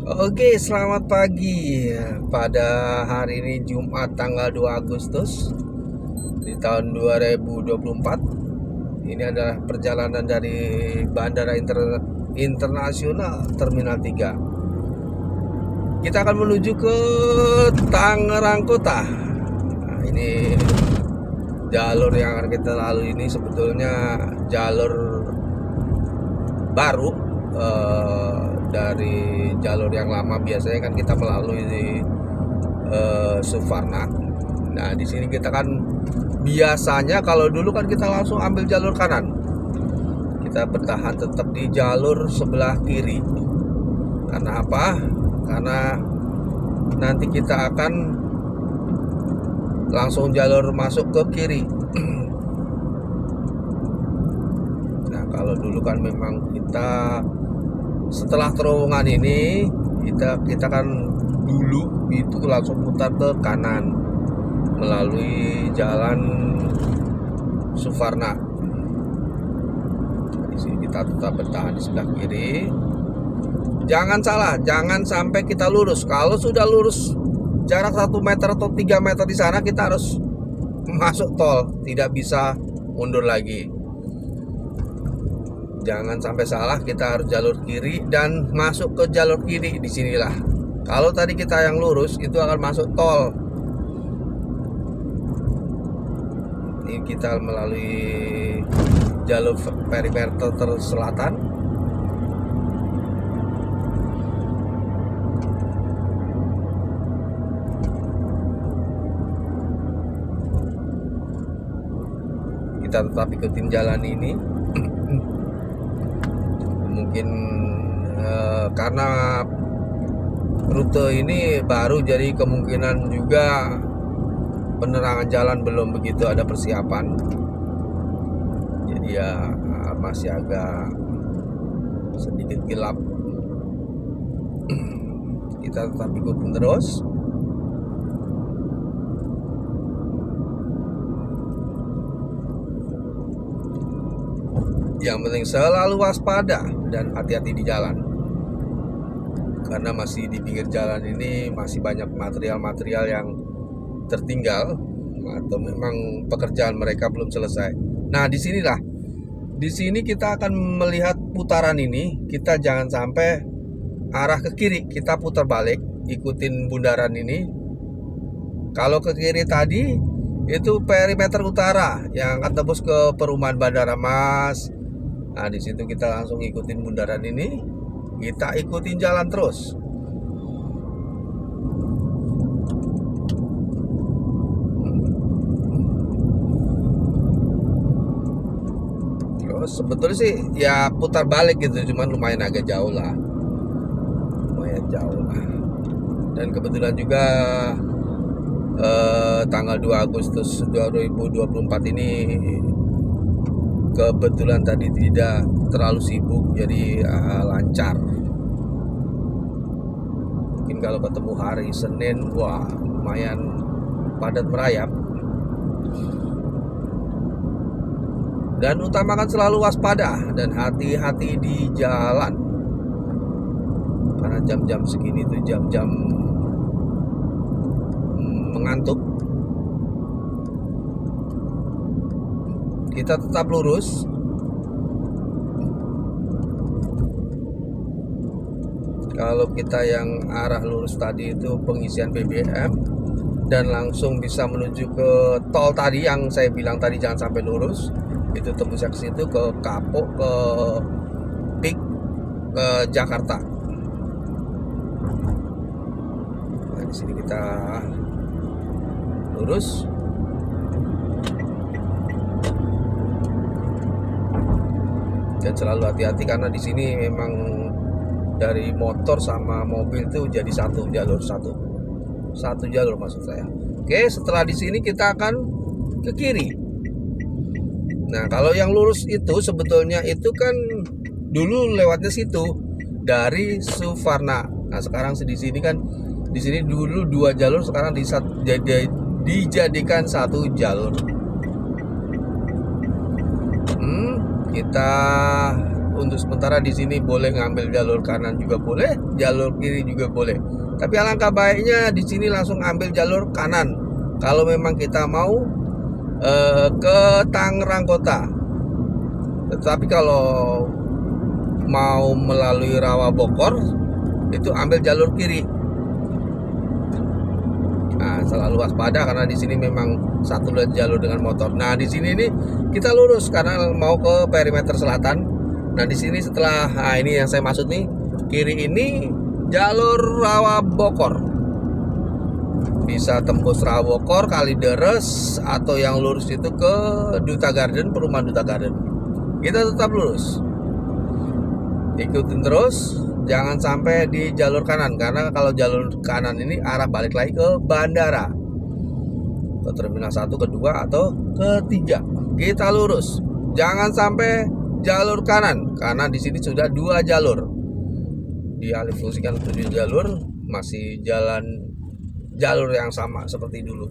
Oke, selamat pagi. Pada hari ini Jumat tanggal 2 Agustus di tahun 2024. Ini adalah perjalanan dari Bandara Internasional Terminal 3. Kita akan menuju ke Tangerang Kota. Nah, ini jalur yang akan kita lalui ini sebetulnya jalur baru dari jalur yang lama. Biasanya kan kita melalui di Suvarna. Nah, di sini kita kan biasanya kalau dulu kan kita langsung ambil jalur kanan. Kita bertahan tetap di jalur sebelah kiri. Karena apa? Karena nanti kita akan langsung jalur masuk ke kiri. Nah, kalau dulu kan memang kita setelah terowongan ini kita kan dulu itu langsung putar ke kanan melalui jalan Suvarna. Di sini kita tetap bertahan di sebelah kiri. Jangan salah, jangan sampai kita lurus. Kalau sudah lurus jarak 1 meter atau 3 meter di sana, kita harus masuk tol, tidak bisa mundur lagi. Jangan sampai salah, kita harus jalur kiri dan masuk ke jalur kiri. Disinilah. Kalau tadi kita yang lurus itu akan masuk tol. Ini kita melalui jalur perimeter selatan. Kita tetap ikutin jalan ini. Mungkin karena rute ini baru, jadi kemungkinan juga penerangan jalan belum begitu ada persiapan, jadi ya masih agak sedikit gelap. Kita tetap ikutin terus. Yang penting selalu waspada dan hati-hati di jalan. Karena masih di pinggir jalan ini masih banyak material-material yang tertinggal atau memang pekerjaan mereka belum selesai. Nah, disinilah. Di sini kita akan melihat putaran ini. Kita jangan sampai arah ke kiri, kita putar balik, ikutin bundaran ini. Kalau ke kiri tadi itu perimeter utara yang akan tembus ke perumahan Bandara Mas. Nah, di situ kita langsung ikutin bundaran ini. Kita ikutin jalan terus. Terus sebetulnya sih ya putar balik gitu, cuman lumayan agak jauh lah. Lumayan jauh lah. Dan kebetulan juga tanggal 2 Agustus 2024 ini kebetulan tadi tidak terlalu sibuk, jadi lancar. Mungkin kalau ketemu hari Senin, wah lumayan padat merayap. Dan utamakan selalu waspada dan hati-hati di jalan. Karena jam-jam segini tuh jam-jam mengantuk. Kita tetap lurus. Kalau kita yang arah lurus tadi itu pengisian BBM dan langsung bisa menuju ke tol tadi yang saya bilang tadi, jangan sampai lurus. Itu tembus ke situ ke Kapok, ke Pik, ke Jakarta. Nah, di sini kita lurus. Dan selalu hati-hati karena di sini memang dari motor sama mobil itu jadi satu jalur maksud saya. Oke, setelah di sini kita akan ke kiri. Nah, kalau yang lurus itu sebetulnya itu kan dulu lewatnya situ dari Suvarna. Nah, sekarang di sini kan, di sini dulu 2 jalur, sekarang dijadikan 1 jalur. Kita untuk sementara di sini boleh ngambil jalur kanan juga boleh, jalur kiri juga boleh. Tapi alangkah baiknya di sini langsung ambil jalur kanan kalau memang kita mau ke Tangerang Kota. Tetapi kalau mau melalui Rawa Bokor itu ambil jalur kiri. Nah, selalu waspada karena di sini memang satu jalur dengan motor. Nah, di sini nih kita lurus karena mau ke perimeter selatan. Nah, di sini setelah ini yang saya maksud nih, kiri ini jalur Rawa Bokor. Bisa tembus Rawa Bokor, Kalideres, atau yang lurus itu ke Duta Garden, perumahan Duta Garden. Kita tetap lurus. Ikutin terus. Jangan sampai di jalur kanan, karena kalau jalur kanan ini arah balik lagi ke bandara, ke terminal 1, kedua atau ketiga. Kita lurus, jangan sampai jalur kanan, karena di sini sudah 2 jalur. Dialih fungsikan 7 jalur, masih jalan jalur yang sama seperti dulu.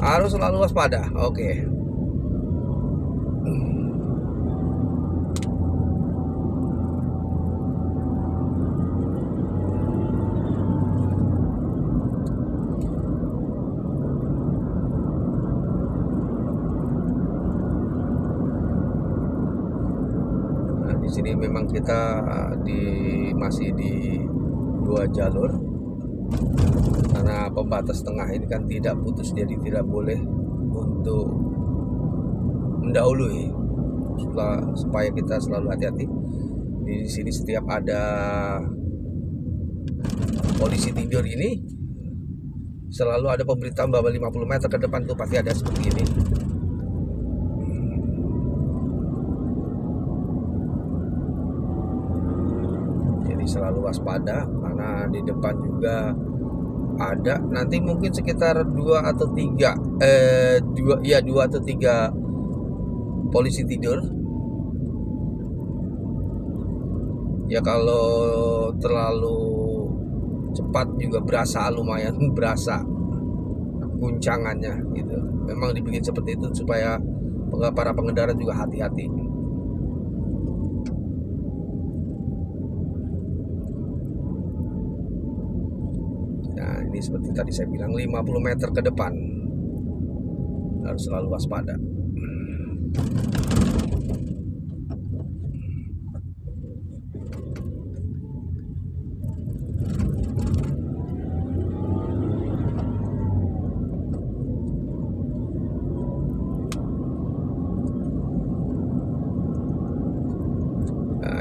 Harus selalu waspada. Oke. Di sini memang kita masih di 2 jalur karena pembatas tengah ini kan tidak putus, jadi tidak boleh untuk mendahului, supaya kita selalu hati-hati. Di sini setiap ada polisi tidur ini selalu ada pemberitahuan bahwa 50 meter ke depan tuh pasti ada seperti ini. Selalu waspada karena di depan juga ada nanti mungkin sekitar 2 atau 3 polisi tidur ya. Kalau terlalu cepat juga lumayan berasa guncangannya gitu. Memang dibikin seperti itu supaya para pengendara juga hati-hati. Ini seperti tadi saya bilang 50 meter ke depan harus selalu waspada. Nah,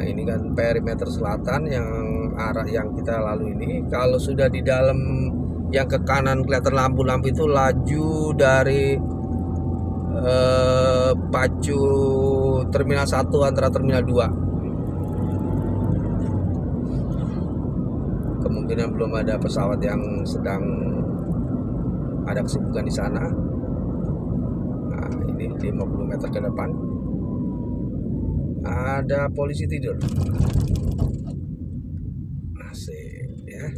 ini kan perimeter selatan yang arah yang kita lalu ini. Kalau sudah di dalam yang ke kanan kelihatan lampu-lampu itu laju dari pacu terminal 1 antara terminal 2. Kemungkinan belum ada pesawat yang sedang ada kesibukan di sana. Nah, ini 50 meter ke depan ada polisi tidur. Asik ya.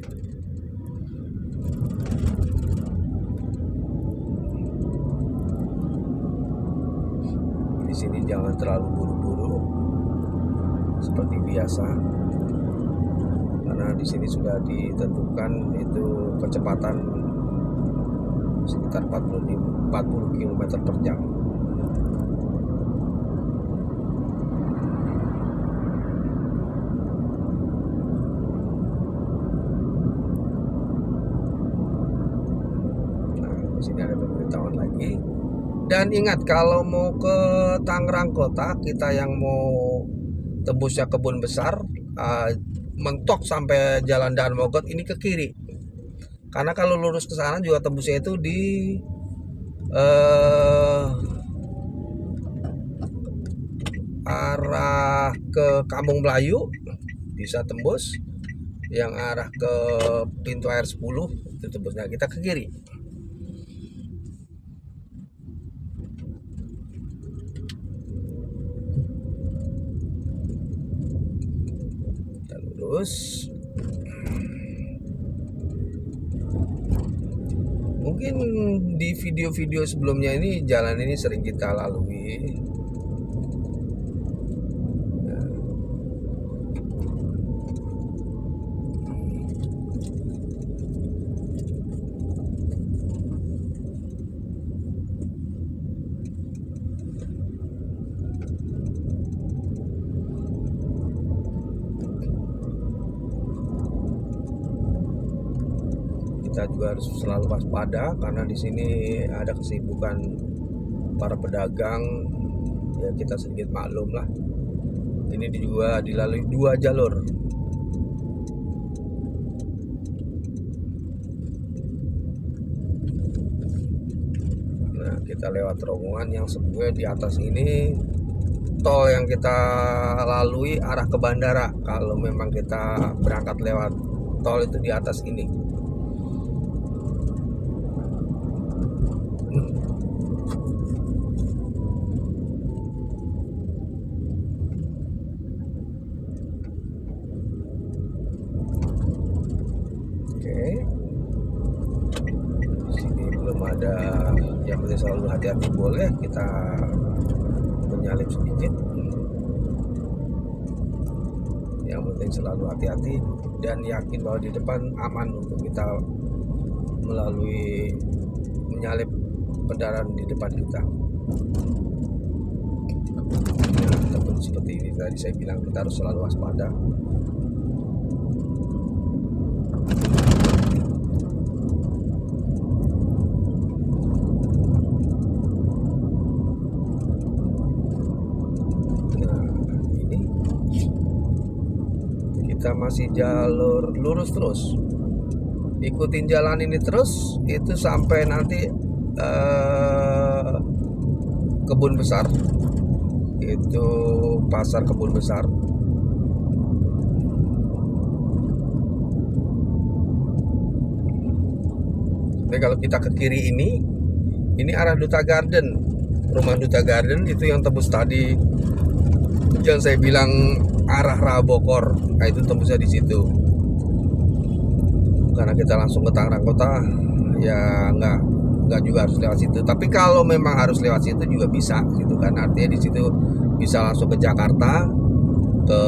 Di sini jangan terlalu buru-buru seperti biasa, karena di sini sudah ditentukan itu kecepatan sekitar 40 km per jam. Nah, di sini ada pemberitahuan lagi. Dan ingat, kalau mau ke Tangerang Kota, kita yang mau tembusnya Kebun Besar, mentok sampai Jalan Daan Mogot ini ke kiri. Karena kalau lurus ke sana juga tembusnya itu di arah ke Kampung Melayu bisa tembus, yang arah ke pintu air 10 itu tembusnya kita ke kiri. Kita lurus. Mungkin di video-video sebelumnya ini jalan ini sering kita lalui. Nah, kita juga harus selalu waspada karena di sini ada kesibukan para pedagang. Ya kita sedikit maklum lah. Ini juga dilalui 2 jalur. Nah, kita lewat terowongan yang sebenarnya di atas ini tol yang kita lalui arah ke bandara. Kalau memang kita berangkat lewat tol itu di atas ini. Oke. Sini belum ada, yang penting selalu hati-hati, boleh kita menyalip sedikit. Yang penting selalu hati-hati dan yakin bahwa di depan aman untuk kita menyalip kendaraan di depan kita. Nah, tentu seperti ini tadi saya bilang, kita harus selalu waspada. Kita masih jalur lurus terus, ikutin jalan ini terus itu sampai nanti Kebun Besar, itu pasar Kebun Besar. Jadi kalau kita ke kiri ini arah Duta Garden, rumah Duta Garden itu yang tembus tadi yang saya bilang arah Rabokor. Nah, itu tembusnya di situ. Karena kita langsung ke Tangerang Kota, ya nggak juga harus lewat situ. Tapi kalau memang harus lewat situ juga bisa, gitu kan. Artinya di situ bisa langsung ke Jakarta, ke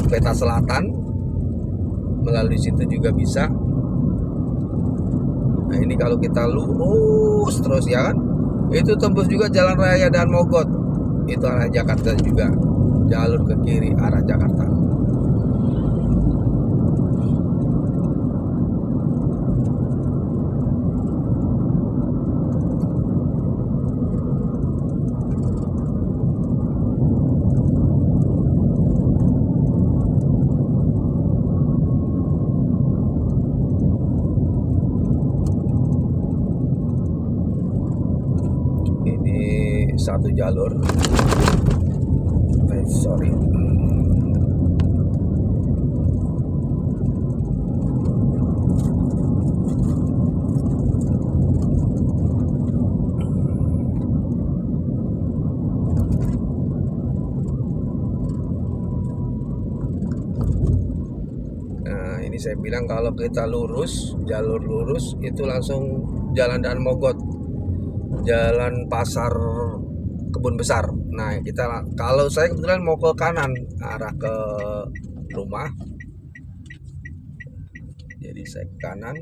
Peta Selatan, melalui situ juga bisa. Nah, ini kalau kita lurus terus ya kan, itu tembus juga Jalan Raya Dan Mogot. Itu arah Jakarta juga, jalur ke kiri arah Jakarta. Ini satu jalur. Sorry. Nah, ini saya bilang kalau kita lurus, jalur lurus itu langsung Jalan Dan Mogot, jalan pasar Kebun Besar. Nah, kalau saya kebetulan mau ke kanan arah ke rumah, jadi saya ke kanan.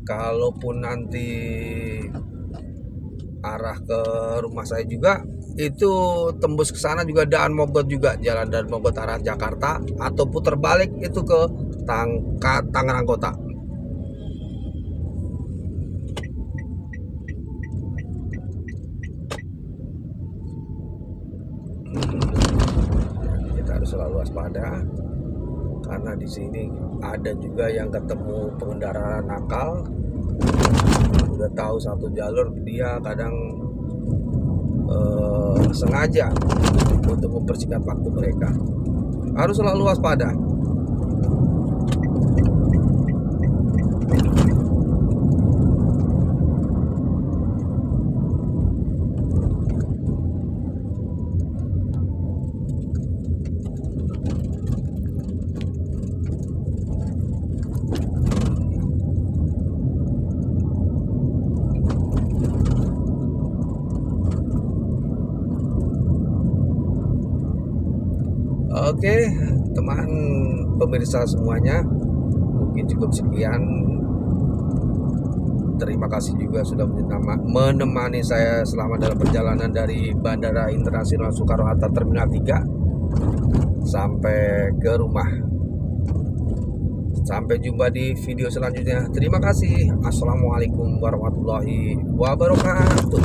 Kalaupun nanti arah ke rumah saya juga itu tembus ke sana juga Dan Mogot juga, jalan Dan Mogot arah Jakarta, atau putar balik itu ke Tangerang Kota. Kita harus selalu waspada karena di sini ada juga yang ketemu pengendara nakal. Udah tahu satu jalur, dia kadang sengaja untuk mempersingkat waktu mereka. Harus selalu waspada. Oke, teman pemirsa semuanya, mungkin cukup sekian. Terima kasih juga sudah menemani saya selama dalam perjalanan dari Bandara Internasional Soekarno-Hatta Terminal 3 sampai ke rumah. Sampai jumpa di video selanjutnya. Terima kasih. Assalamualaikum warahmatullahi wabarakatuh.